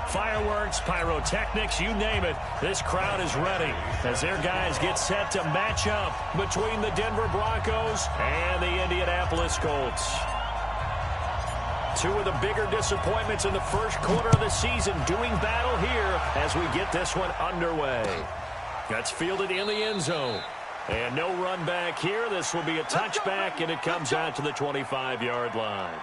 Fireworks, pyrotechnics, you name it. This crowd is ready as their guys get set to match up between the Denver Broncos and the Indianapolis Colts. Two of the bigger disappointments in the first quarter of the season doing battle here as we get this one underway. That's fielded in the end zone. And no run back here. This will be a touchback, and it comes out to the 25-yard line.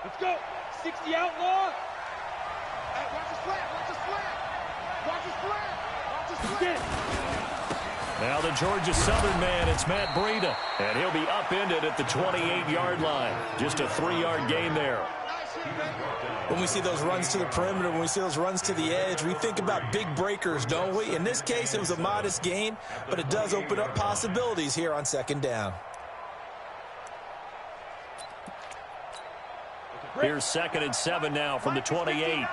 Let's go. 60 outlaw. Hey, watch the slant. Watch the slant. Watch the slant. Watch the slant. Now the Georgia Southern man, it's Matt Breida. And he'll be upended at the 28-yard line. Just a 3-yard gain there. When we see those runs to the perimeter, when we see those runs to the edge, we think about big breakers, don't we? In this case, it was a modest gain, but it does open up possibilities here on second down. Here's 2nd and 7 now from the 28.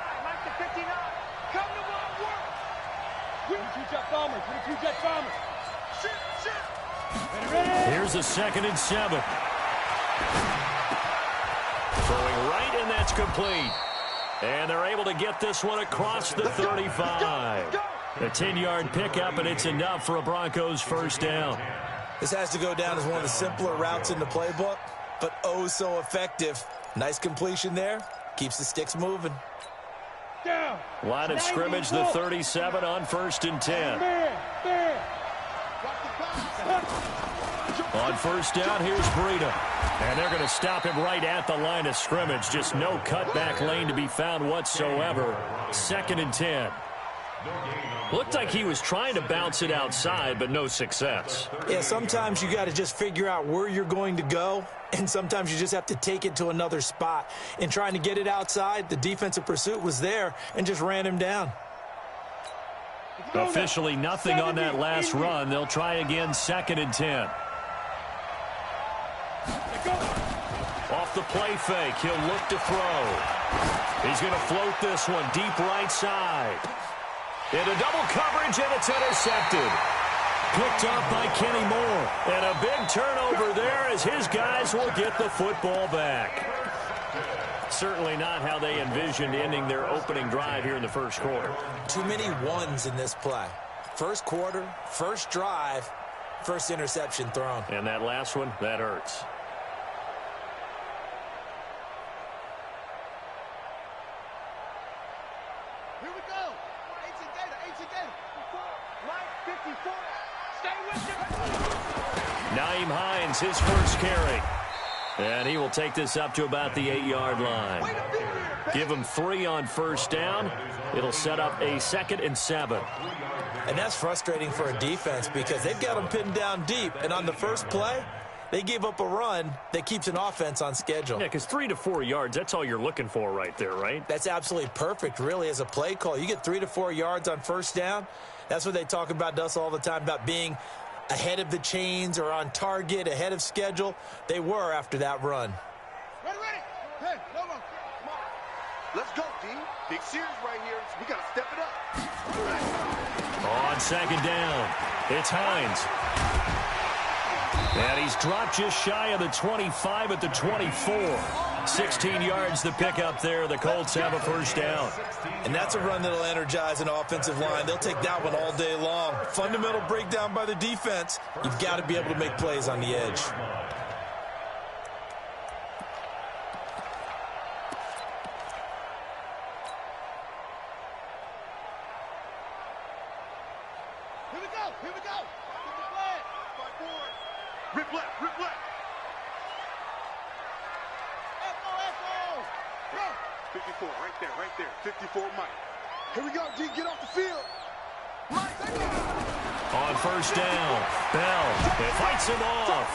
Here's a 2nd and 7. Throwing right, and that's complete. And they're able to get this one across the 35. A 10-yard pickup, and it's enough for a Broncos first down. This has to go down as one of the simpler routes in the playbook, but oh so effective. Nice completion there. Keeps the sticks moving. Line of scrimmage, the 37 on 1st and 10. On first down, here's Breida. And they're going to stop him right at the line of scrimmage. Just no cutback lane to be found whatsoever. 2nd and 10. Looked like he was trying to bounce it outside, but no success. Yeah, sometimes you got to just figure out where you're going to go, and sometimes you just have to take it to another spot. In trying to get it outside, the defensive pursuit was there and just ran him down. Officially nothing on that last run. They'll try again, 2nd and 10. Off the play fake, he'll look to throw. He's going to float this one deep right side. Into double coverage, and it's intercepted. Picked up by Kenny Moore. And a big turnover there as his guys will get the football back. Certainly not how they envisioned ending their opening drive here in the first quarter. Too many ones in this play. First quarter, first drive, first interception thrown. And that last one, that hurts. Nyheim Hines, his first carry. And he will take this up to about the 8-yard line. Give him 3 on first down. It'll set up a 2nd and 7. And that's frustrating for a defense because they've got them pinned down deep. And on the first play, they gave up a run that keeps an offense on schedule. Yeah, because 3 to 4 yards, that's all you're looking for right there, right? That's absolutely perfect, really, as a play call. You get 3 to 4 yards on first down. That's what they talk about to us all the time, about being ahead of the chains or on target, ahead of schedule. They were after that run. Ready. Hey, come on. Let's go, D. Big series right here. We got to step it up. On second down, it's Hines. And he's dropped just shy of the 25 at the 24. 16 yards the pickup there. The Colts have a first down. And that's a run that'll energize an offensive line. They'll take that one all day long. Fundamental breakdown by the defense. You've got to be able to make plays on the edge. Here we go. Rip left. Go. 54, right there. 54, Mike. Here we go, D, get off the field. Mike, take it. On first down, Bell, it fights him off.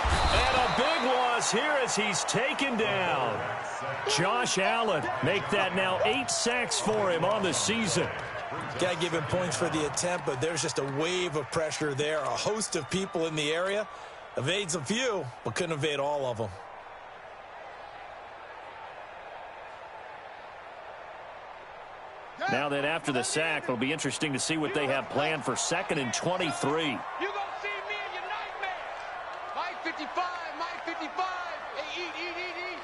And a big loss here as he's taken down. Josh Allen make that now 8 sacks for him on the season. Got to give him points for the attempt, but there's just a wave of pressure there. A host of people in the area. Evades a few, but couldn't evade all of them. Now then, after the sack, it'll be interesting to see what they have planned for 2nd and 23. You're going to see me in your nightmares. Mike 55, Mike 55. Hey, eat.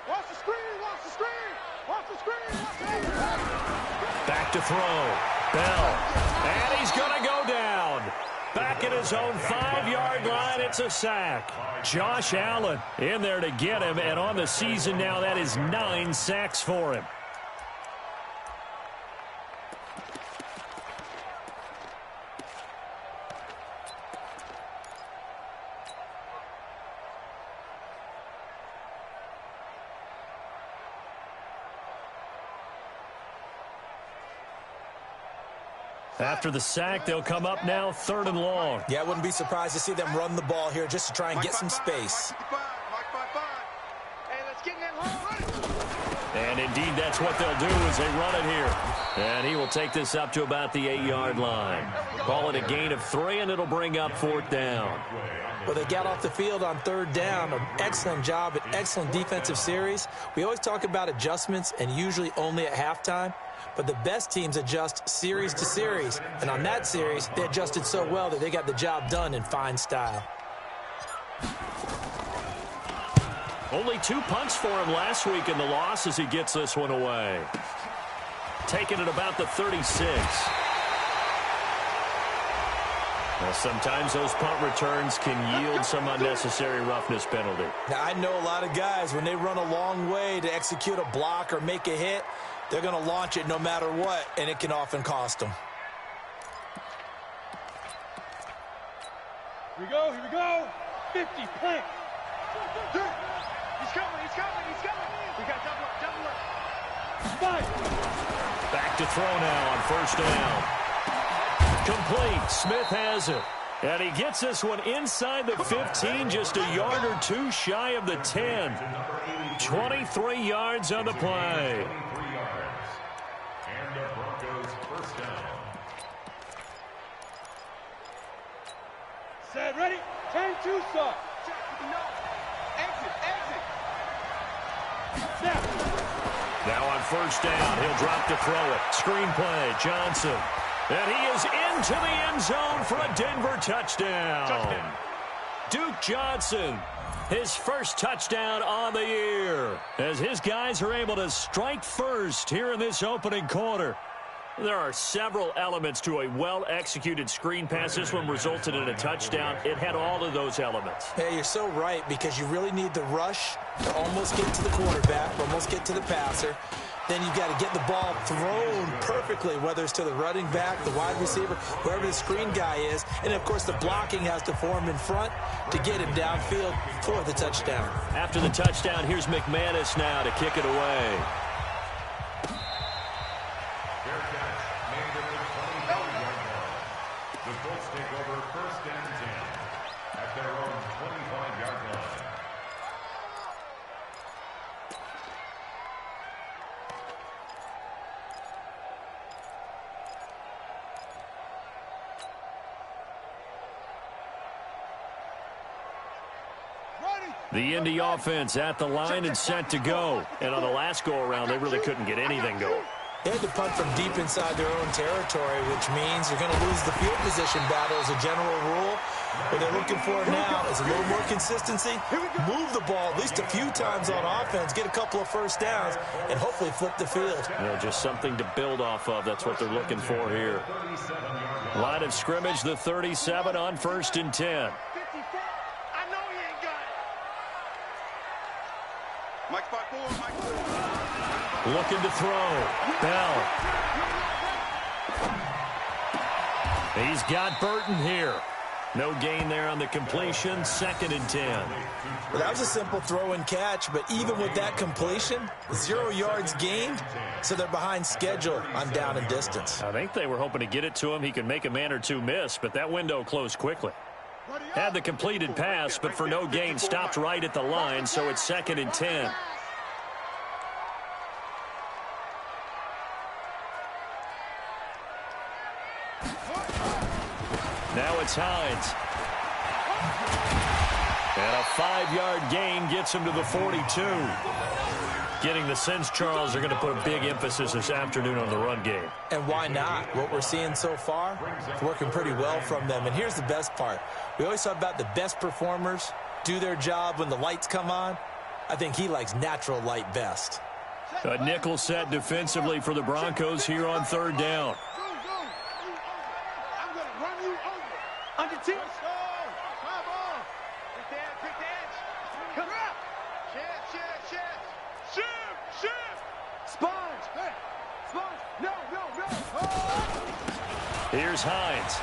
Watch the screen, watch the screen. Watch the screen, watch the screen. Back to throw. Bell. And he's going to go down. Back at his own 5-yard line, it's a sack. Josh Allen in there to get him, and on the season now, that is 9 sacks for him. After the sack, they'll come up now 3rd and long. Yeah, I wouldn't be surprised to see them run the ball here just to try and get some space. Hey, let's get in that hole. And indeed, that's what they'll do as they run it here. And he will take this up to about the 8-yard line. Call it a gain of 3, and it'll bring up 4th down. Well, they got off the field on 3rd down. An excellent job, an excellent defensive series. We always talk about adjustments, and usually only at halftime. But the best teams adjust series to series. And on that series, they adjusted so well that they got the job done in fine style. Only 2 punts for him last week in the loss as he gets this one away. Taking it about the 36. Well, sometimes those punt returns can yield some unnecessary roughness penalty. Now, I know a lot of guys, when they run a long way to execute a block or make a hit, they're going to launch it no matter what, and it can often cost them. Here we go. 50, plant. He's coming. We got double up. Five. Back to throw now on 1st down. Complete. Smith has it. And he gets this one inside the 15, just a yard or 2 shy of the 10. 23 yards on the play. And the Broncos 1st down. Set, ready? Turn 2, sir. Exit. Snap. Now on 1st down, he'll drop to throw it. Screen play, Johnson. And he is into the end zone for a Denver touchdown. Duke Johnson, his first touchdown on the year, as his guys are able to strike first here in this opening quarter. There are several elements to a well-executed screen pass. This one resulted in a touchdown. It had all of those elements. Yeah, you're so right, because you really need the rush to almost get to the quarterback, almost get to the passer. Then you've got to get the ball thrown perfectly, whether it's to the running back, the wide receiver, whoever the screen guy is. And, of course, the blocking has to form in front to get him downfield for the touchdown. After the touchdown, here's McManus now to kick it away. Fair catch made at the 25-yard line. The Colts take over 1st and 10 at their own 25-yard line. The Indy offense at the line and set to go. And on the last go-around, they really couldn't get anything going. They had to punt from deep inside their own territory, which means you're going to lose the field position battle as a general rule. What they're looking for now is a little more consistency, move the ball at least a few times on offense, get a couple of 1st downs, and hopefully flip the field. You know, just something to build off of. That's what they're looking for here. Line of scrimmage, the 37 on 1st and 10. Looking to throw. Bell. He's got Burton here. No gain there on the completion. 2nd and 10. Well, that was a simple throw and catch, but even with that completion, 0 yards gained, so they're behind schedule on down and distance. I think they were hoping to get it to him. He could make a man or two miss, but that window closed quickly. Had the completed pass, but for no gain, stopped right at the line, so it's 2nd and 10. Now it's Hines. And a 5-yard gain gets him to the 42. Getting the sense, Charles, are going to put a big emphasis this afternoon on the run game. And why not? What we're seeing so far, it's working pretty well from them. And here's the best part. We always talk about the best performers do their job when the lights come on. I think he likes natural light best. A nickel set defensively for the Broncos here on 3rd down. I'm going to run you over. On your team. Come up. Shift. Sponge. Hey. Sponge. No. Oh. Here's Hines.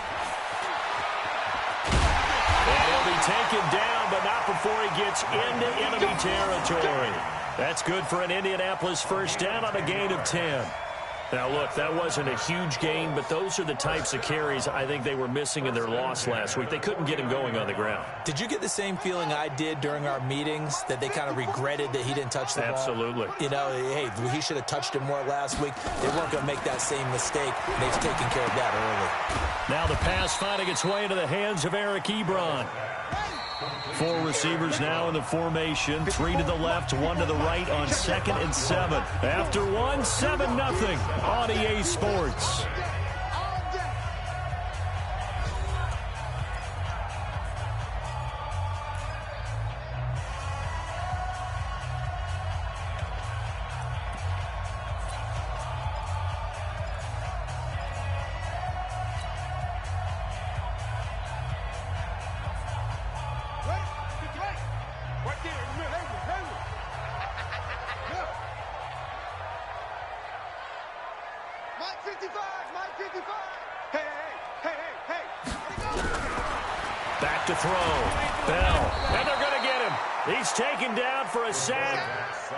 And he'll be taken down, but not before he gets into enemy territory. That's good for an Indianapolis 1st down on a gain of 10. Now, look, that wasn't a huge gain, but those are the types of carries I think they were missing in their loss last week. They couldn't get him going on the ground. Did you get the same feeling I did during our meetings, that they kind of regretted that he didn't touch the ball? Absolutely. You know, hey, he should have touched it more last week. They weren't going to make that same mistake. They've taken care of that early. Now the pass finding its way into the hands of Eric Ebron. 4 receivers now in the formation. 3 to the left, 1 to the right on 2nd and 7. After 1, 7-0 on EA Sports. Back to throw. Bell. And they're going to get him. He's taken down for a sack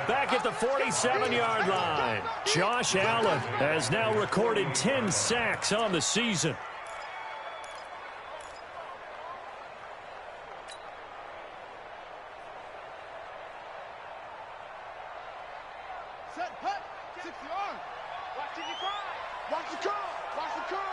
back at the 47-yard line. Josh Allen has now recorded 10 sacks on the season. Set, hut, 6 yards. Watch it, you cry. Watch the curl. Watch the curl.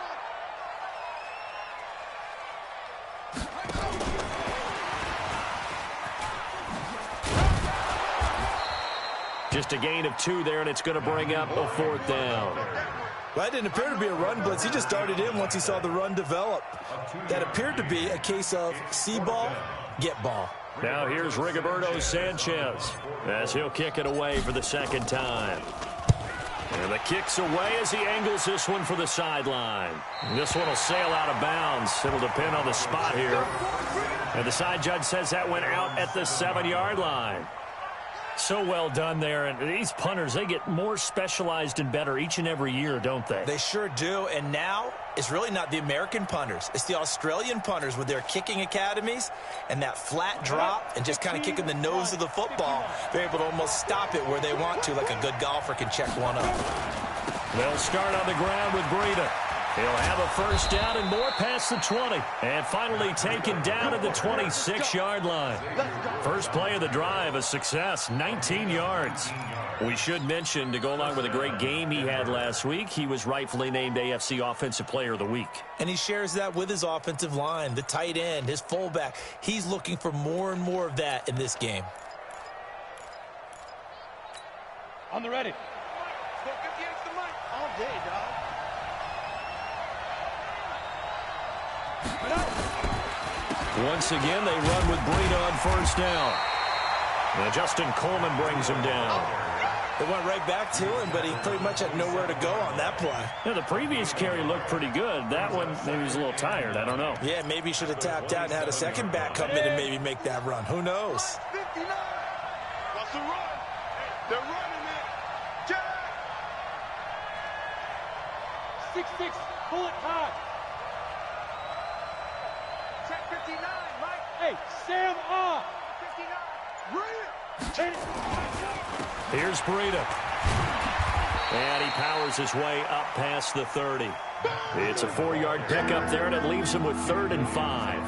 Just a gain of 2 there, and it's going to bring up a 4th down. Well, that didn't appear to be a run blitz. He just started in once he saw the run develop. That appeared to be a case of see ball, get ball. Now here's Rigoberto Sanchez as he'll kick it away for the 2nd time. And the kick's away as he angles this one for the sideline. This one will sail out of bounds. It'll depend on the spot here. And the side judge says that went out at the 7-yard line. So well done there. And these punters, they get more specialized and better each and every year, don't they? They sure do. And now it's really not the American punters. It's the Australian punters with their kicking academies and that flat drop and just kind of kicking the nose of the football. They're able to almost stop it where they want to, like a good golfer can check one up. They'll start on the ground with Breida. He'll have a 1st down and more past the 20. And finally taken down at the 26-yard line. First play of the drive, a success, 19 yards. We should mention, to go along with a great game he had last week, he was rightfully named AFC Offensive Player of the Week. And he shares that with his offensive line, the tight end, his fullback. He's looking for more and more of that in this game. On the ready. 450 extra money. All day, dog. Once again, they run with Breida on 1st down. And Justin Coleman brings him down. They went right back to him, but he pretty much had nowhere to go on that play. Yeah, the previous carry looked pretty good. That one, maybe he was a little tired. I don't know. Yeah, maybe he should have tapped out and had a second back come in and maybe make that run. Who knows? 59. What's the run? They're running it. Jack. 6-6. Pull it high. Check 59, Mike. Hey, Sam off. 59. Bring it. Here's Breida. And he powers his way up past the 30. It's a 4-yard pickup there, and it leaves him with 3rd and 5.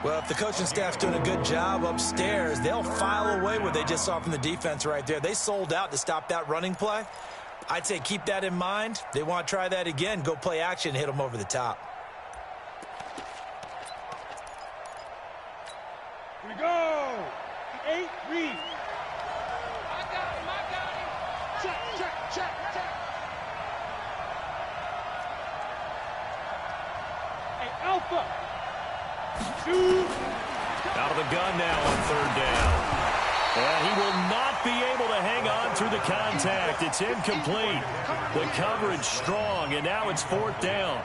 Well, if the coaching staff's doing a good job upstairs, they'll file away what they just saw from the defense right there. They sold out to stop that running play. I'd say keep that in mind. They want to try that again. Go play action, hit them over the top. Here we go. 8 read. I got him. Check. Hey, Alpha. Shoot. Out of the gun now on 3rd down. And he will not be able to hang on through the contact. It's incomplete. The coverage strong, and now it's 4th down.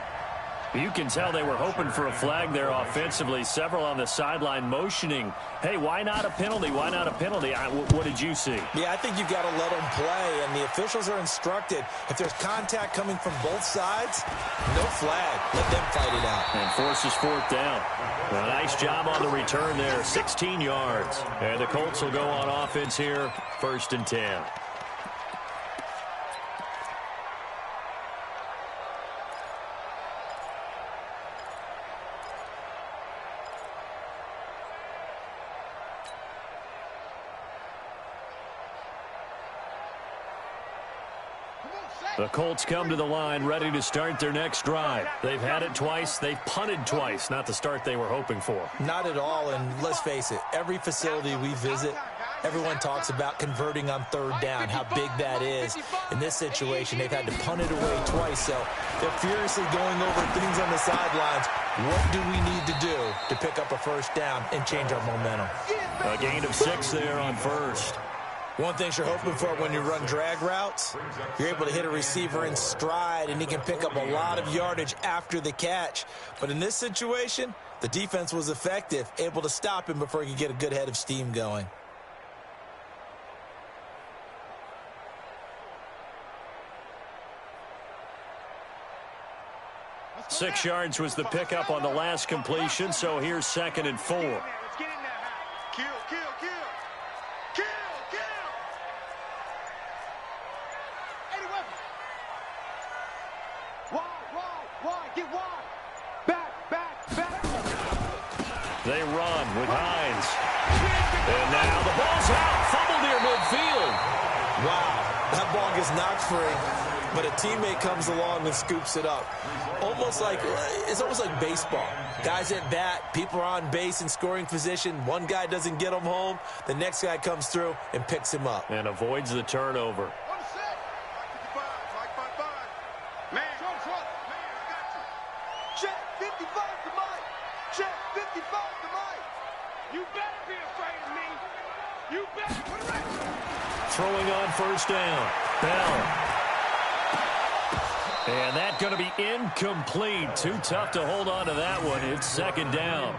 You can tell they were hoping for a flag there offensively. Several on the sideline motioning, hey, why not a penalty? Why not a penalty? What did you see? Yeah, I think you've got to let them play, and the officials are instructed, if there's contact coming from both sides, no flag. Let them fight it out. And forces 4th down. A nice job on the return there, 16 yards. And the Colts will go on offense here, 1st and 10. The Colts come to the line ready to start their next drive. They've had it twice. They've punted twice. Not the start they were hoping for. Not at all, and let's face it, every facility we visit, everyone talks about converting on 3rd down, how big that is. In this situation, they've had to punt it away twice, so they're furiously going over things on the sidelines. What do we need to do to pick up a 1st down and change our momentum? A gain of 6 there on 1st. One thing you're hoping for when you run drag routes, you're able to hit a receiver in stride, and he can pick up a lot of yardage after the catch. But in this situation, the defense was effective, able to stop him before he could get a good head of steam going. Six yards was the pickup on the last completion, so here's 2nd and 4. Let's get in there. Kill. Wide, get wide. Back. They run with Hines. And now the ball's out. Fumble near midfield. Wow, that ball gets knocked free, but a teammate comes along and scoops it up. It's almost like baseball. Guys at bat, people are on base in scoring position. One guy doesn't get him home. The next guy comes through and picks him up. And avoids the turnover. Check 55 to Mike. Check 55 to Mike. You better be afraid of me. You better put it right. Throwing on 1st down. Bell. And that's going to be incomplete. Too tough to hold on to that one. It's 2nd down.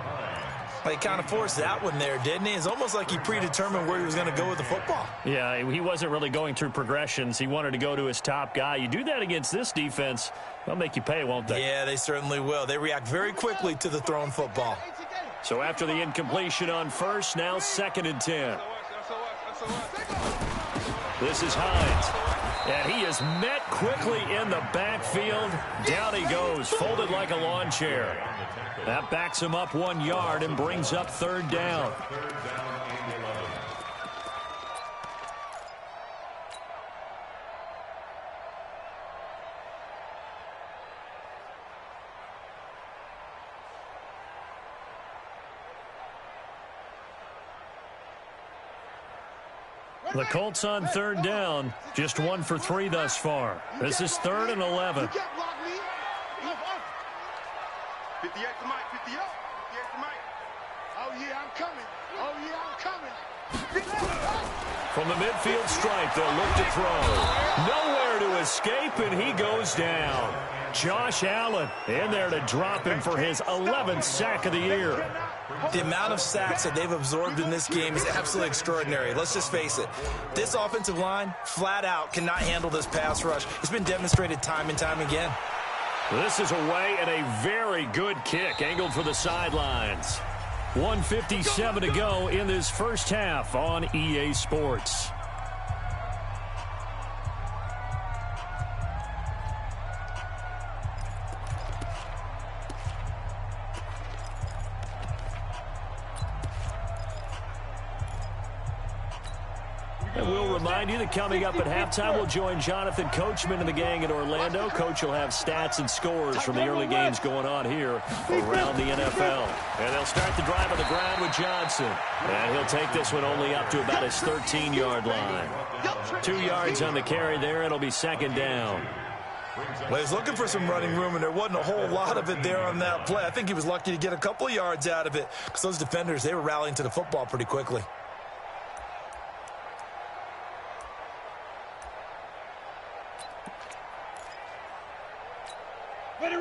He kind of forced that one there, didn't he? It's almost like he predetermined where he was going to go with the football. Yeah, he wasn't really going through progressions. He wanted to go to his top guy. You do that against this defense, they'll make you pay, won't they? Yeah, they certainly will. They react very quickly to the thrown football. So after the incompletion on 1st, now 2nd and 10. This is Hines. And he is met quickly in the backfield. Down he goes, folded like a lawn chair. That backs him up 1 yard and brings up 3rd down. The Colts on 3rd down, just 1 for 3 thus far. This is 3rd and 11. 58 to Mike, 58 to Mike. Oh, yeah, I'm coming. From the midfield stripe, they'll look to throw. Nowhere to escape, and he goes down. Josh Allen in there to drop him for his 11th sack of the year. The amount of sacks that they've absorbed in this game is absolutely extraordinary. Let's just face it. This offensive line, flat out, cannot handle this pass rush. It's been demonstrated time and time again. This is away and a very good kick, angled for the sidelines. 1:57 to go in this first half on EA Sports. And we'll remind you that coming up at halftime, we'll join Jonathan Coachman and the gang in Orlando. Coach will have stats and scores from the early games going on here around the NFL. And they'll start the drive on the ground with Johnson. And he'll take this one only up to about his 13-yard line. 2 yards on the carry there. It'll be second down. Well, he's looking for some running room, and there wasn't a whole lot of it there on that play. I think he was lucky to get a couple of yards out of it because those defenders, they were rallying to the football pretty quickly.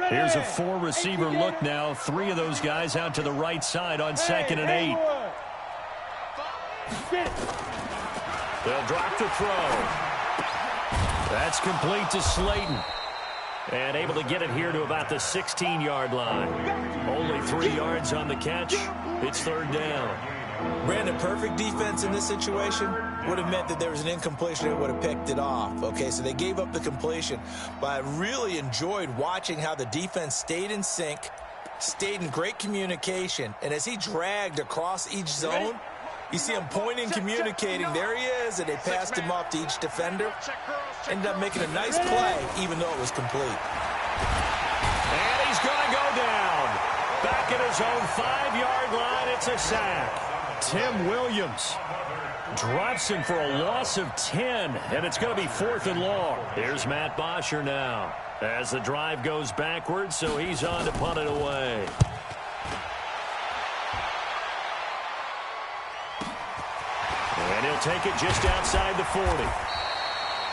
Here's a 4-receiver look now. 3 of those guys out to the right side on 2nd and 8. They'll drop the throw. That's complete to Slayton. And able to get it here to about the 16-yard line. Only 3 yards on the catch. It's third down. Brandon, perfect defense in this situation would have meant that there was an incompletion and would have picked it off. Okay, so they gave up the completion. But I really enjoyed watching how the defense stayed in sync, stayed in great communication, and as he dragged across each zone, you see him pointing, communicating. There he is, and they passed him off to each defender. Ended up making a nice play, even though it was complete. And he's going to go down. Back at his own 5-yard line, it's a sack. Tim Williams drops him for a loss of 10, and it's going to be 4th and long. Here's Matt Bosher now as the drive goes backwards, so he's on to punt it away. And he'll take it just outside the 40.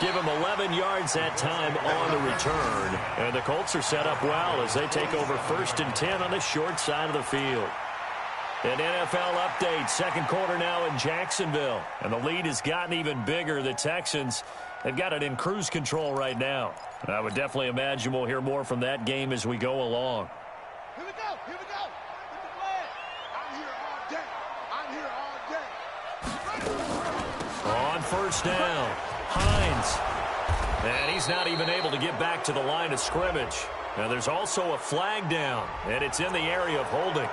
Give him 11 yards that time on the return. And the Colts are set up well as they take over 1st and 10 on the short side of the field. An NFL update, second quarter now in Jacksonville. And the lead has gotten even bigger. The Texans, they've got it in cruise control right now. And I would definitely imagine we'll hear more from that game as we go along. Here we go. Here we go. With the flag. I'm here all day. I'm here all day. On first down, Hines. And he's not even able to get back to the line of scrimmage. Now there's also a flag down, and it's in the area of holding.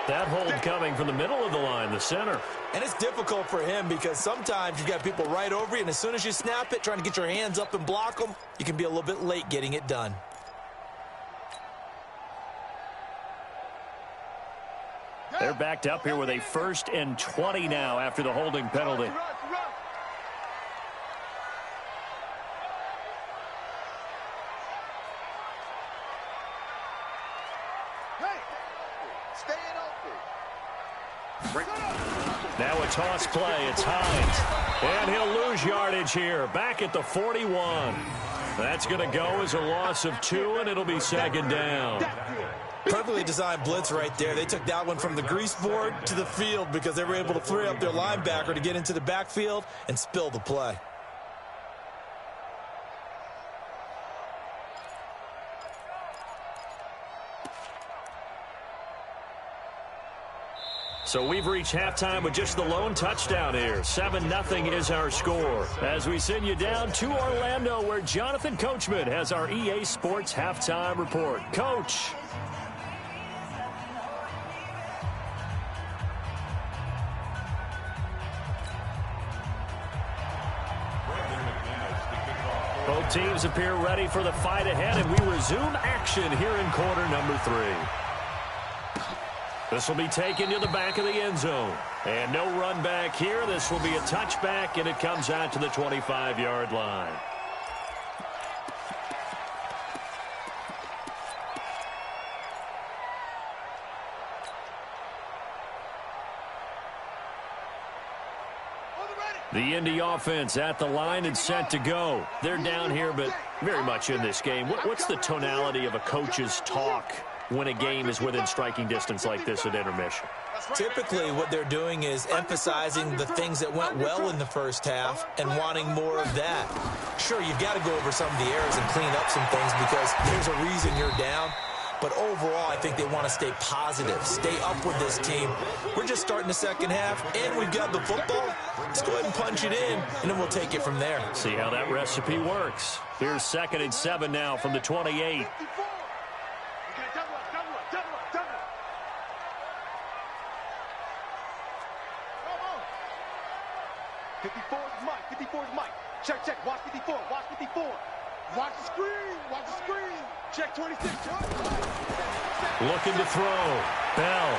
That hold coming from the middle of the line, the center. And it's difficult for him because sometimes you've got people right over you, and as soon as you snap it, trying to get your hands up and block them, you can be a little bit late getting it done. They're backed up here with a 1st and 20 now after the holding penalty. Now a toss play. It's Hines. And he'll lose yardage here. Back at the 41. That's going to go as a loss of 2, and it'll be second down. Perfectly designed blitz right there. They took that one from the grease board to the field because they were able to free up their linebacker to get into the backfield and spill the play. So we've reached halftime with just the lone touchdown here. 7-0 is our score. As we send you down to Orlando, where Jonathan Coachman has our EA Sports halftime report. Coach. Both teams appear ready for the fight ahead, and we resume action here in quarter number 3. This will be taken to the back of the end zone. And no run back here. This will be a touchback, and it comes out to the 25-yard line. The Indy offense at the line and set to go. They're down here, but very much in this game. What's the tonality of a coach's talk when a game is within striking distance like this at intermission? Typically, what they're doing is emphasizing the things that went well in the first half and wanting more of that. Sure, you've got to go over some of the errors and clean up some things because there's a reason you're down. But overall, I think they want to stay positive, stay up with this team. We're just starting the second half, and we've got the football. Let's go ahead and punch it in, and then we'll take it from there. See how that recipe works. Here's 2nd and 7 now from the 28. 54 is Mike. Check, check. Watch 54. Watch 54. Watch the screen. Watch the screen. Check 26. Looking to throw. Bell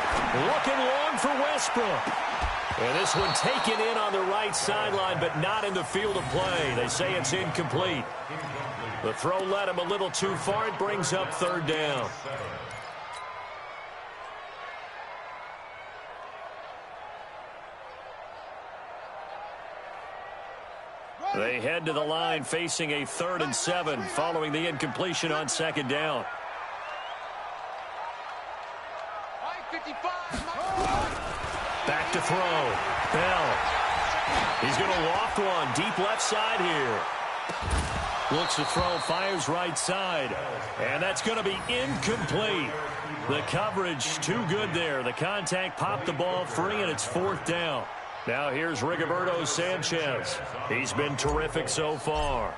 looking long for Westbrook. And this one taken in on the right sideline, but not in the field of play. They say it's incomplete. The throw led him a little too far. It brings up third down. They head to the line facing a 3rd and 7 following the incompletion on second down. Back to throw. Bell. He's going to loft one deep left side here. Looks to throw, fires right side. And that's going to be incomplete. The coverage too good there. The contact popped the ball free, and it's 4th down. Now here's Rigoberto Sanchez. He's been terrific so far.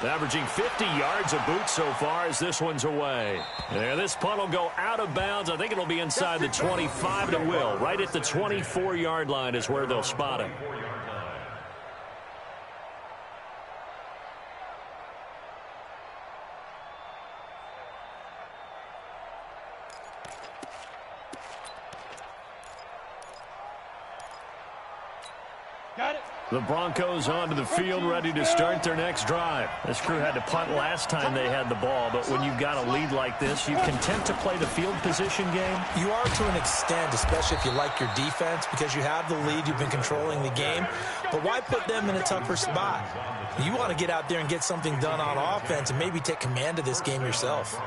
Averaging 50 yards a boot so far as this one's away. And this punt will go out of bounds. I think it'll be inside the 25, and it will. Right at the 24-yard line is where they'll spot him. The Broncos onto the field, ready to start their next drive. This crew had to punt last time they had the ball, but when you've got a lead like this, you're content to play the field position game? You are to an extent, especially if you like your defense, because you have the lead, you've been controlling the game. But why put them in a tougher spot? You want to get out there and get something done on offense and maybe take command of this game yourself.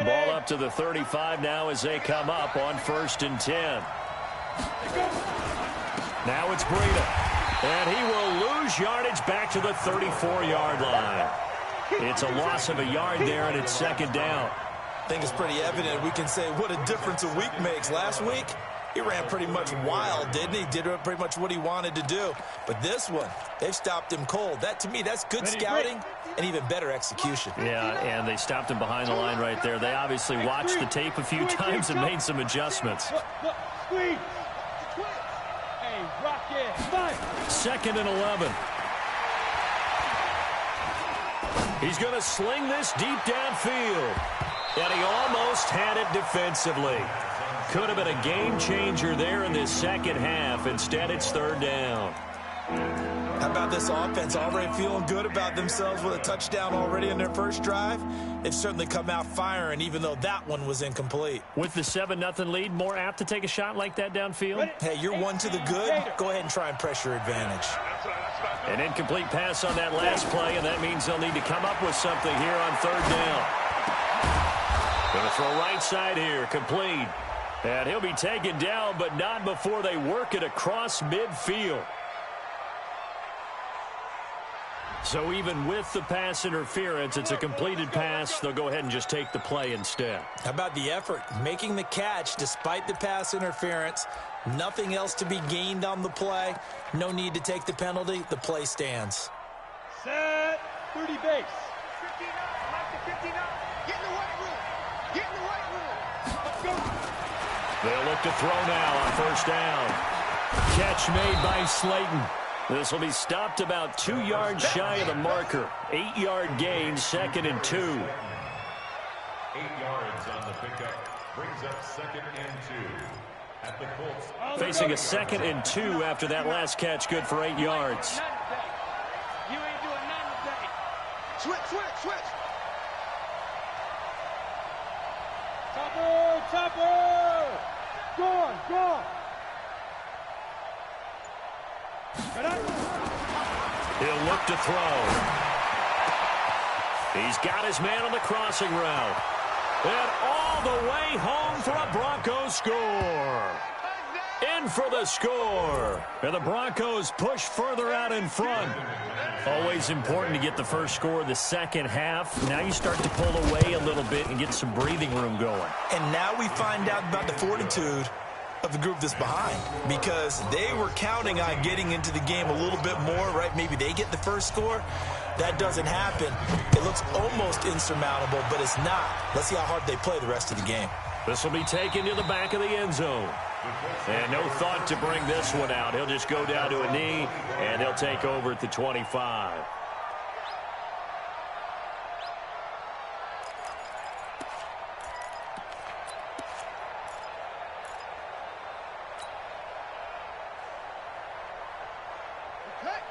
Ball up to the 35 now as they come up on 1st and 10. Now it's Breida. And he will lose yardage back to the 34-yard line. It's a loss of a yard there, and it's 2nd down. I think it's pretty evident. We can say what a difference a week makes. Last week, he ran pretty much wild, didn't he? Did pretty much what he wanted to do. But this one, they've stopped him cold. That, to me, that's good scouting and even better exception. Yeah, and they stopped him behind the line right there. They obviously watched the tape a few times and made some adjustments. 2nd and 11. He's going to sling this deep downfield. And he almost had it defensively. Could have been a game changer there in this second half. Instead, it's 3rd down. How about this offense already feeling good about themselves with a touchdown already in their first drive? They've certainly come out firing, even though that one was incomplete. With the 7-0 lead, more apt to take a shot like that downfield? Hey, you're one to the good. Go ahead and try and pressure advantage. An incomplete pass on that last play, and that means they'll need to come up with something here on 3rd down. Going to throw right side here, complete. And he'll be taken down, but not before they work it across midfield. So even with the pass interference, it's a completed pass. They'll go ahead and just take the play instead. How about the effort? Making the catch despite the pass interference. Nothing else to be gained on the play. No need to take the penalty. The play stands. Set. 30 base. 59. Mike to 59. Get in the white room. Get in the white room. Let's go. They'll look to throw now on 1st down. Catch made by Slayton. This will be stopped about 2 yards shy of the marker. 8-yard gain, 2nd and 2. 8 yards on the pickup. Brings up 2nd and 2. At the Colts. Facing a 2nd and 2 after that last catch, good for 8 yards. You ain't doing nothing today. Switch. Topper. Go. He'll look to throw. He's got his man on the crossing route. And all the way home for a Broncos score. In for the score. And the Broncos push further out in front. Always important to get the first score of the second half. Now you start to pull away a little bit and get some breathing room going. And now we find out about the fortitude of the group that's behind, because they were counting on getting into the game a little bit more, right? Maybe they get the first score. that doesn't happen, it looks almost insurmountable, but it's not. Let's see how hard they play the rest of the game. This will be taken to the back of the end zone. And no thought to bring this one out. He'll just go down to a knee, and they'll take over at the 25.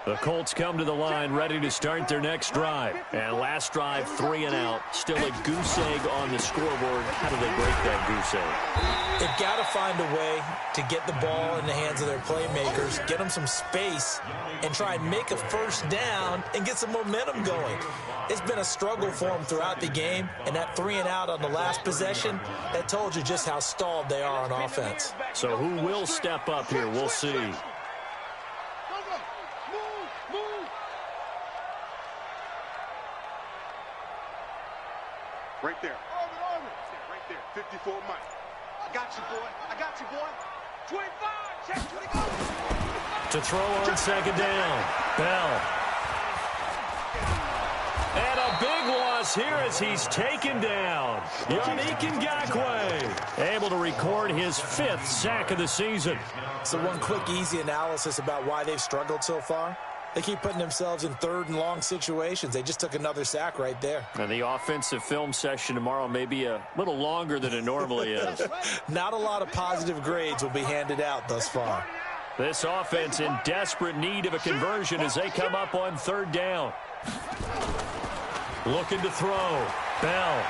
The Colts come to the line ready to start their next drive. And last drive, 3 and out. Still a goose egg on the scoreboard. How do they break that goose egg? They've got to find a way to get the ball in the hands of their playmakers, get them some space, and try and make a first down and get some momentum going. It's been a struggle for them throughout the game, and that 3 and out on the last possession, that told you just how stalled they are on offense. So who will step up here? We'll see. Right there. Right there. 54 Mike. I got you, boy. I got you, boy. 25. Check 25. To throw on second down. Bell. And a big loss here as he's taken down. Gywu able to record his 5th sack of the season. So one quick, easy analysis about why they've struggled so far. They keep putting themselves in 3rd and long situations. They just took another sack right there. And the offensive film session tomorrow may be a little longer than it normally is. Not a lot of positive grades will be handed out thus far. This offense in desperate need of a conversion as they come up on 3rd down. Looking to throw. Bell.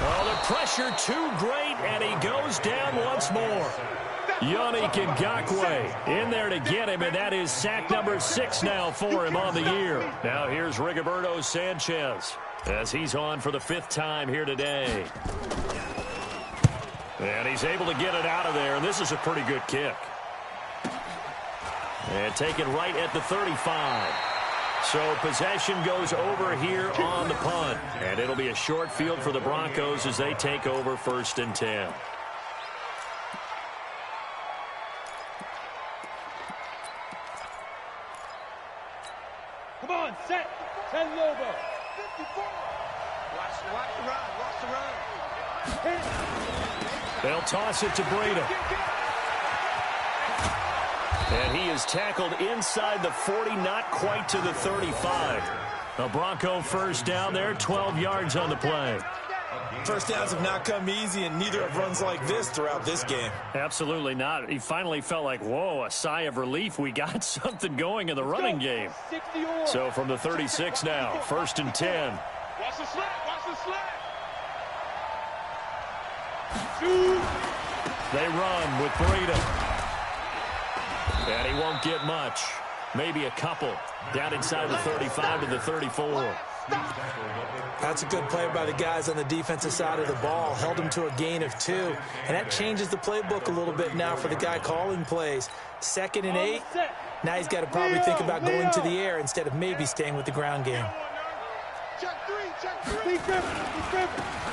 Oh, the pressure too great, and he goes down once more. Gywu in there to get him, and that is sack number 6 now for him on the year. Now here's Rigoberto Sanchez as he's on for the 5th time here today. And he's able to get it out of there, and this is a pretty good kick. And taken right at the 35. So possession goes over here on the punt. And it'll be a short field for the Broncos as they take over 1st and 10. Come on, set. 10 Lobo. 54. Watch the run. Watch the run. They'll toss it to Breida. And he is tackled inside the 40, not quite to the 35. A Bronco first down there, 12 yards on the play. First downs have not come easy, and neither have runs like this throughout this game. Absolutely not. He finally felt like, whoa, a sigh of relief. We got something going in the running game. So from the 36 now, 1st and 10. Watch the slap. Watch the slap. They run with Breida. And he won't get much. Maybe a couple. Down inside the 35 to the 34. That's a good play by the guys on the defensive side of the ball. Held him to a gain of 2. And that changes the playbook a little bit now for the guy calling plays. 2nd and 8. Now he's got to probably think about going to the air instead of maybe staying with the ground game. Check 3. Check 3.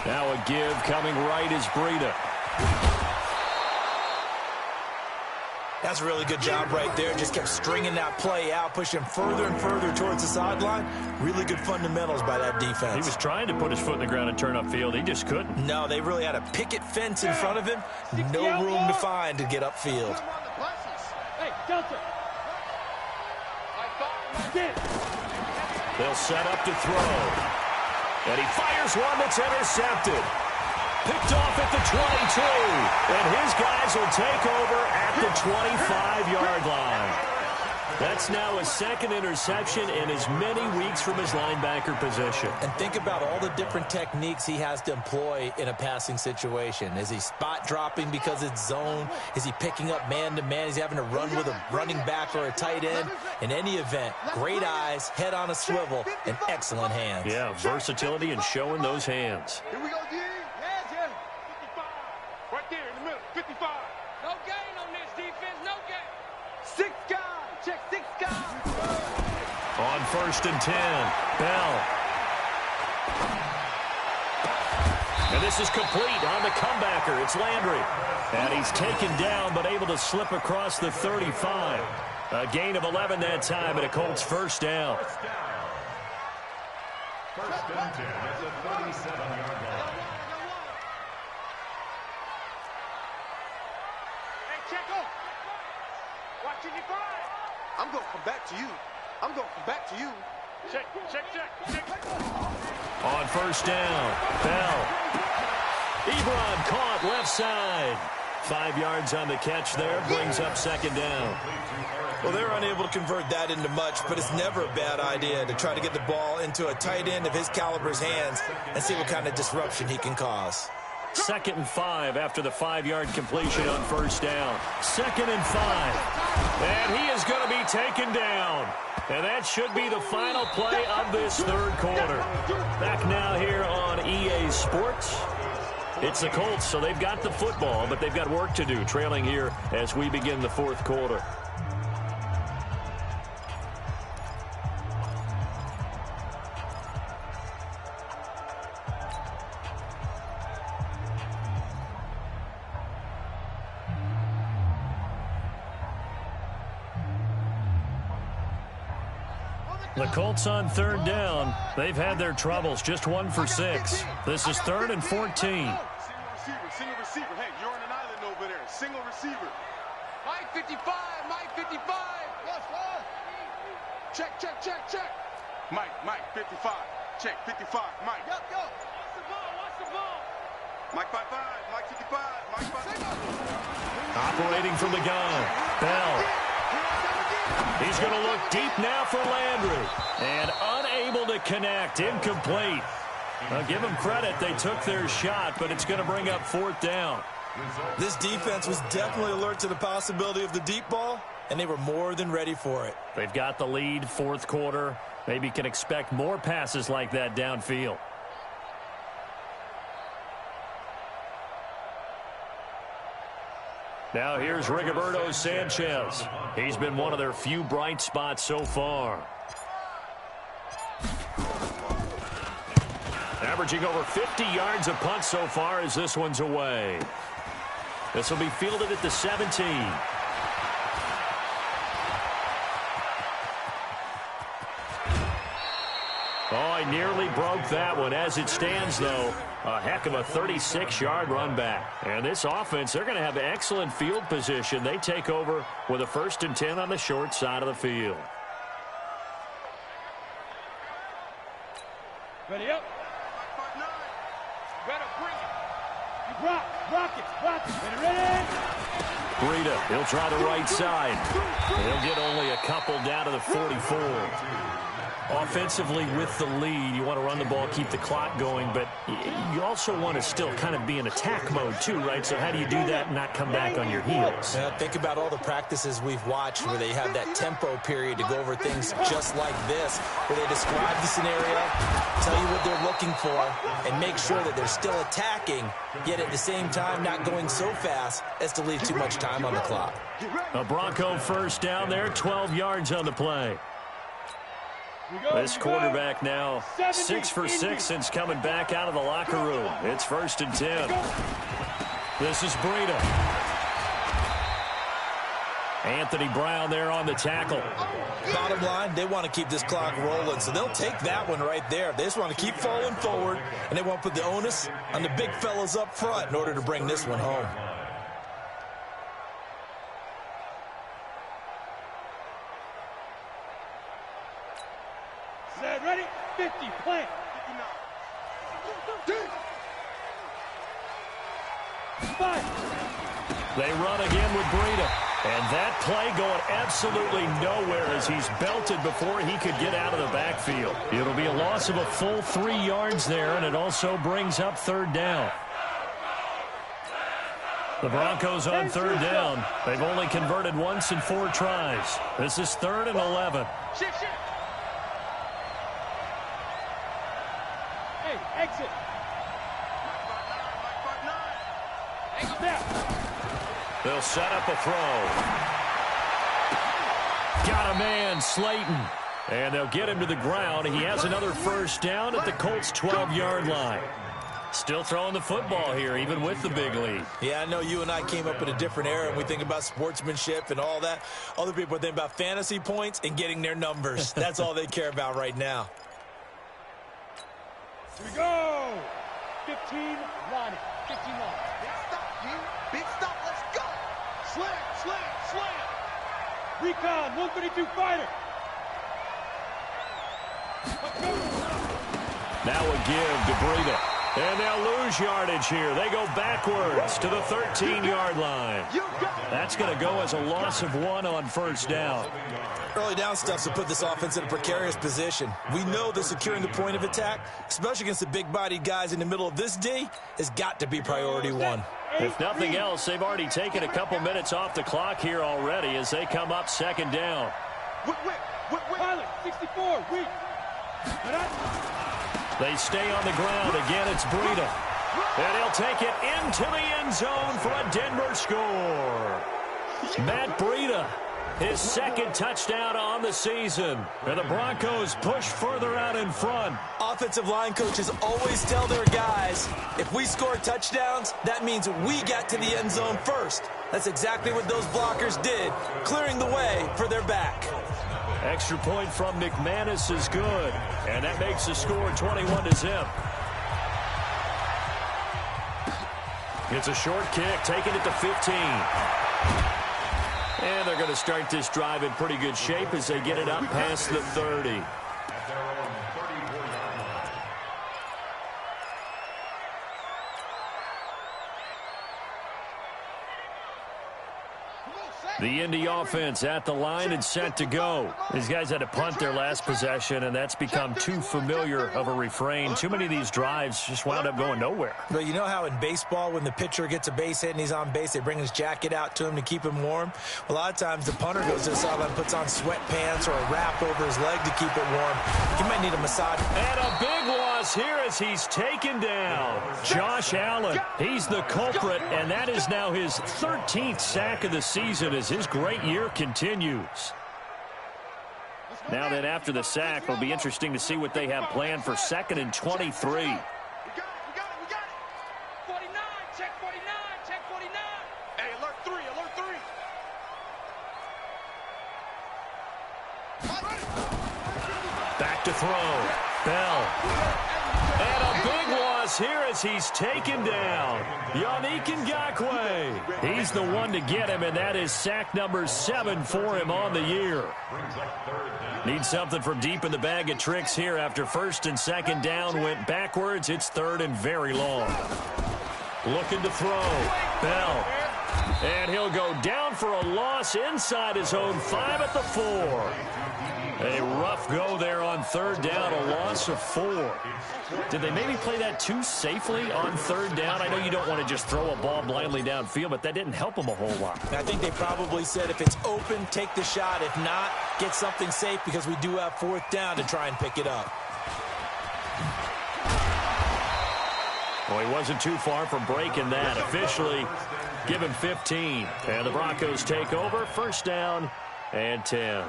Now a give coming right is Breida. That's a really good job right there. Just kept stringing that play out, pushing him further and further towards the sideline. Really good fundamentals by that defense. He was trying to put his foot in the ground and turn upfield. He just couldn't. No, they really had a picket fence in front of him. No room to find to get upfield. Hey, Delta. They'll set up to throw. And he fires one that's intercepted. Picked off at the 22. And his guys will take over at the 25-yard line. That's now his 2nd interception in as many weeks from his linebacker position. And think about all the different techniques he has to employ in a passing situation. Is he spot dropping because it's zone? Is he picking up man-to-man? Is he having to run with a running back or a tight end? In any event, great eyes, head on a swivel, and excellent hands. Yeah, versatility and showing those hands. Here we go, D. Hands here. 55. Right there in the middle. 55. No gain on this defense. No gain. 6 guys. Check 6 guys. On 1st and 10, Bell. And this is complete on the comebacker. It's Landry. And he's taken down but able to slip across the 35. A gain of 11 that time and a Colts first down. First and 10 at the 37-yard line. Hey, check on. Watching you fire. I'm going to come back to you. I'm going to come back to you. Check. On first down, Bell. Ebron caught left side. 5 yards on the catch there, brings up second down. Well, they're unable to convert that into much, but it's never a bad idea to try to get the ball into a tight end of his caliber's hands and see what kind of disruption he can cause. 2nd and 5 after the 5-yard completion on first down. 2nd and 5. And he is going to be taken down. And that should be the final play of this third quarter. Back now here on EA Sports. It's the Colts, so they've got the football, but they've got work to do, trailing here as we begin the fourth quarter. The Colts on third down. They've had their troubles, just 1 for 6. This is 3rd and 14. Single receiver. Hey, you're on an island over there. Single receiver. Mike 55. Check. Mike 55. Check 55. Mike. Go. Watch the ball. Mike 55. Mike 55. Mike 55. Operating from the gun. Bell. He's going to look deep now for Landry. And unable to connect. Incomplete. Now, give them credit. They took their shot, but it's going to bring up 4th down. This defense was definitely alert to the possibility of the deep ball, and they were more than ready for it. They've got the lead, 4th quarter. Maybe can expect more passes like that downfield. Now here's Rigoberto Sanchez. He's been one of their few bright spots so far. Averaging over 50 yards a punt so far as this one's away. This will be fielded at the 17. Oh, I nearly broke that one. As it stands, though, a heck of a 36-yard run back. And this offense, they're going to have excellent field position. They take over with a 1st and 10 on the short side of the field. Ready up. Better bring it. Rock it. Ready. Breida, he'll try the right side. He'll get only a couple down to the 44. Offensively with the lead, you want to run the ball, keep the clock going, but you also want to still kind of be in attack mode too, right? So how do you do that and not come back on your heels? Think about all the practices we've watched where they have that tempo period to go over things just like this, where they describe the scenario, tell you what they're looking for, and make sure that they're still attacking, yet at the same time not going so fast as to leave too much time on the clock. A Bronco first down there, 12 yards on the play. This quarterback now 6 for 6 since coming back out of the locker room. It's 1st and 10. This is Breida. Anthony Brown there on the tackle. Bottom line, they want to keep this clock rolling, so they'll take that one right there. They just want to keep falling forward, and they want to put the onus on the big fellas up front in order to bring this one home. Ready? 50, plant. 59. They run again with Breida. And that play going absolutely nowhere as he's belted before he could get out of the backfield. It'll be a loss of a full 3 yards there, and it also brings up 3rd down. The Broncos on 3rd down. They've only converted once in 4 tries. This is 3rd and 11. Exit. They'll set up a throw. Got a man, Slayton. And they'll get him to the ground. He has another first down at the Colts' 12-yard line. Still throwing the football here, even with the big lead. Yeah, I know you and I came up in a different era, and we think about sportsmanship and all that. Other people think about fantasy points and getting their numbers. That's all they care about right now. Here we go. 15 line it. 15 line. Big stop, Gywu. Big stop. Let's go. Slam, slam, slam. Recon, 132 fighter. Now a give to Breida. And they'll lose yardage here. They go backwards to the 13-yard line. That's going to go as a loss of 1 on first down. Early down stuff's to put this offense in a precarious position. We know that securing the point of attack, especially against the big-bodied guys in the middle of this D, has got to be priority 1. If nothing else, they've already taken a couple minutes off the clock here already as they come up second down. Pilot, 64, weak. They stay on the ground. Again, it's Breida. And he'll take it into the end zone for a Denver score. Matt Breida, his second touchdown on the season. And the Broncos push further out in front. Offensive line coaches always tell their guys, if we score touchdowns, that means we got to the end zone first. That's exactly what those blockers did, clearing the way for their back. Extra point from McManus is good. And that makes the score 21-0. It's a short kick, taking it to 15. And they're going to start this drive in pretty good shape as they get it up past the 30. The Indy offense at the line and set to go. These guys had to punt their last possession, and that's become too familiar of a refrain. Too many of these drives just wound up going nowhere. But you know how in baseball, when the pitcher gets a base hit and he's on base, they bring his jacket out to him to keep him warm? A lot of times the punter goes to the sideline, puts on sweatpants or a wrap over his leg to keep it warm. He might need a massage. And a big loss here as he's taken down. Josh Allen, he's the culprit, and that is now his 13th sack of the season as his great year continues. Now then, after the sack, it'll be interesting to see what they have planned for 2nd and 23. We got it. 49, check 49, check 49. Hey, alert 3, alert 3. Back to throw. Bell. And a big loss here as he's taken down. Yannick Ngakoue. He's the one to get him, and that is sack number 7 for him on the year. Needs something from deep in the bag of tricks here after 1st and 2nd down went backwards. It's 3rd and very long. Looking to throw. Bell. And he'll go down for a loss inside his own 5 at the 4. A rough go there on 3rd down, a loss of 4. Did they maybe play that too safely on 3rd down? I know you don't want to just throw a ball blindly downfield, but that didn't help them a whole lot. I think they probably said if it's open, take the shot. If not, get something safe because we do have 4th down to try and pick it up. Well, he wasn't too far from breaking that. Officially, give him 15. And the Broncos take over, 1st down and 10.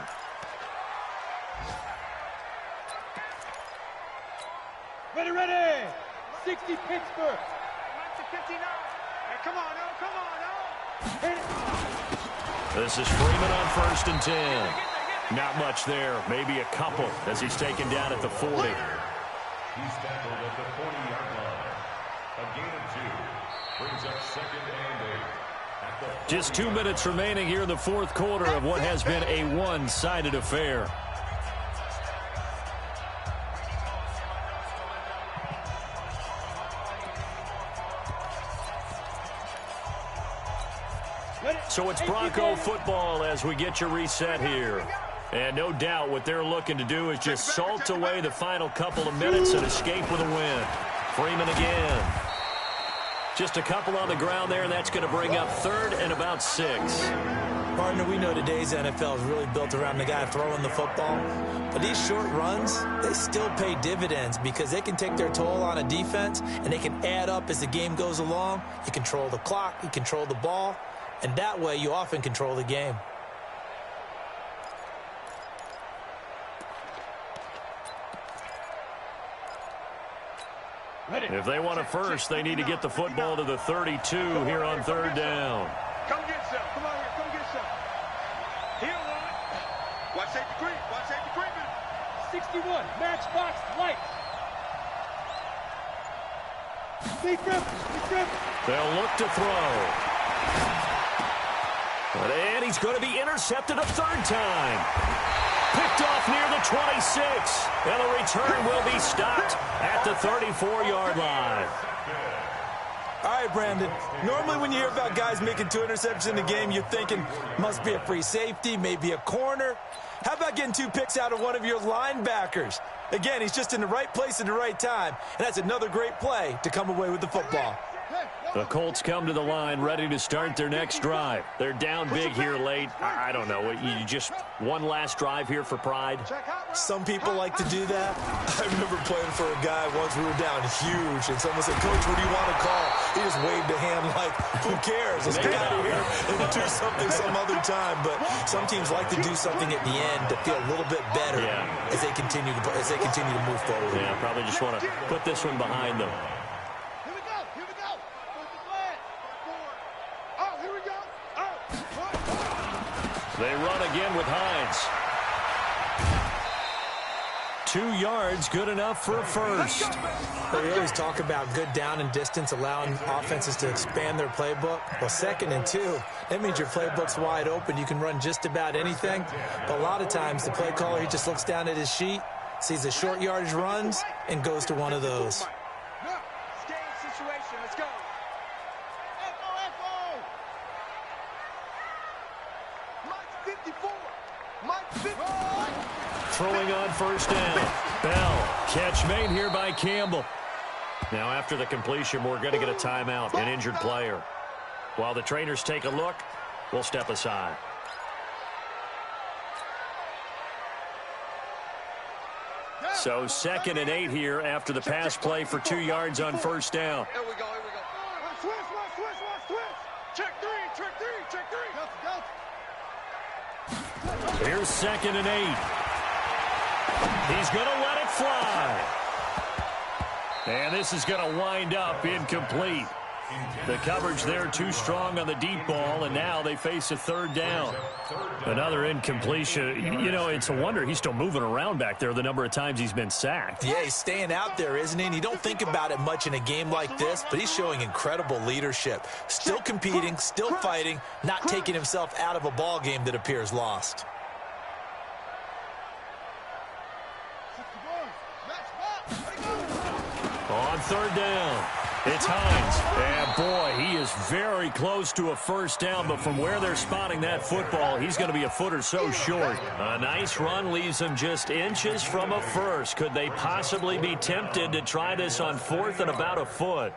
Ready. 60 Pittsburgh. 59. Hey, come on, no. This is Freeman on 1st and 10. Not much there, maybe a couple as he's taken down at the 40. He's tackled at the 40-yard line. A gain of 2. Brings up 2nd and 8. Just 2 minutes remaining here in the 4th quarter of what has been a one-sided affair. So it's Bronco football as we get you reset here. And no doubt what they're looking to do is just salt away the final couple of minutes and escape with a win. Freeman again. Just a couple on the ground there, and that's going to bring up 3rd and about 6. Partner, we know today's NFL is really built around the guy throwing the football. But these short runs, they still pay dividends because they can take their toll on a defense, and they can add up as the game goes along. You control the clock, you control the ball, and that way you often control the game. If they want a first, they need to get the football to the 32 here on 3rd down. Come get some. Come on here. Come get some. Here, one. Watch safety green. Watch safety green. 61. Matchbox lights. They'll look to throw. And he's going to be intercepted a third time. Picked off near the 26. And the return will be stopped at the 34-yard line. All right, Brandon. Normally when you hear about guys making 2 interceptions in the game, you're thinking must be a free safety, maybe a corner. How about getting 2 picks out of one of your linebackers? Again, he's just in the right place at the right time, and that's another great play to come away with the football. The Colts come to the line ready to start their next drive. They're down big here late. I don't know. You just one last drive here for pride? Some people like to do that. I remember playing for a guy once. We were down huge, and someone said, "Coach, what do you want to call?" He just waved a hand like, who cares? Let's get out of here and do something some other time. But some teams like to do something at the end to feel a little bit better as they continue to move forward. Yeah, probably just want to put this one behind them. They run again with Hines. 2 yards, good enough for a first. We always talk about good down and distance, allowing offenses to expand their playbook. Well, 2nd and 2, that means your playbook's wide open. You can run just about anything. But a lot of times, the play caller, he just looks down at his sheet, sees the short yardage runs, and goes to one of those. Throwing on first down. Bell. Catch made here by Campbell. Now after the completion, we're going to get a timeout, an injured player. While the trainers take a look, we'll step aside. So 2nd and 8 here after the pass play for 2 yards on first down. Here we go. Switch. Check three. Here's 2nd and 8. He's going to let it fly. And this is going to wind up incomplete. The coverage there too strong on the deep ball, and now they face a 3rd down. Another incompletion. You know, it's a wonder he's still moving around back there the number of times he's been sacked. Yeah, he's staying out there, isn't he? And you don't think about it much in a game like this, but he's showing incredible leadership. Still competing, still fighting, not taking himself out of a ball game that appears lost. On 3rd down, it's Hines. And boy, he is very close to a first down, but from where they're spotting that football, he's going to be a foot or so short. A nice run leaves him just inches from a first. Could they possibly be tempted to try this on 4th and about a foot?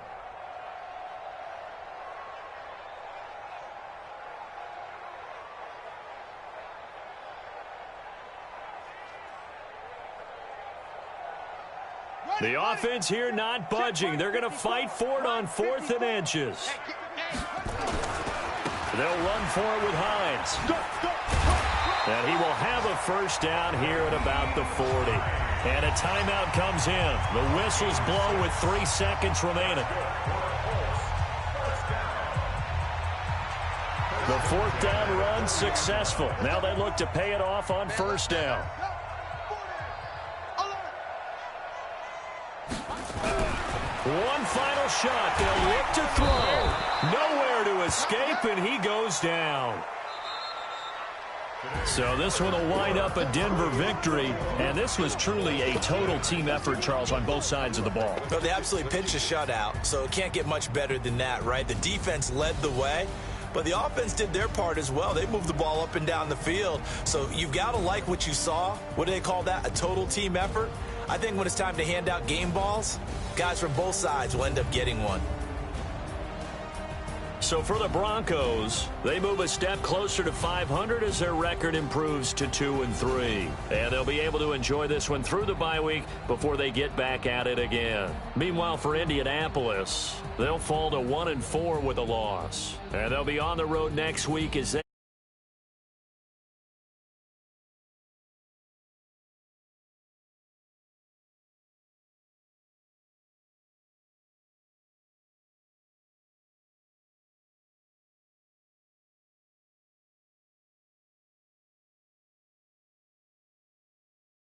The offense here not budging. They're going to fight for it on 4th and inches. They'll run for it with Hines. And he will have a first down here at about the 40. And a timeout comes in. The whistles blow with 3 seconds remaining. The 4th down run successful. Now they look to pay it off on first down. One final shot. They'll look to throw. Nowhere to escape, and he goes down. So this one will wind up a Denver victory, and this was truly a total team effort, Charles, on both sides of the ball. Well, they absolutely pitched a shutout, so it can't get much better than that, right? The defense led the way, but the offense did their part as well. They moved the ball up and down the field, so you've got to like what you saw. What do they call that? A total team effort? I think when it's time to hand out game balls, guys from both sides will end up getting one. So for the Broncos, they move a step closer to 500 as their record improves to 2-3. And they'll be able to enjoy this one through the bye week before they get back at it again. Meanwhile, for Indianapolis, they'll fall to 1-4 with a loss. And they'll be on the road next week as they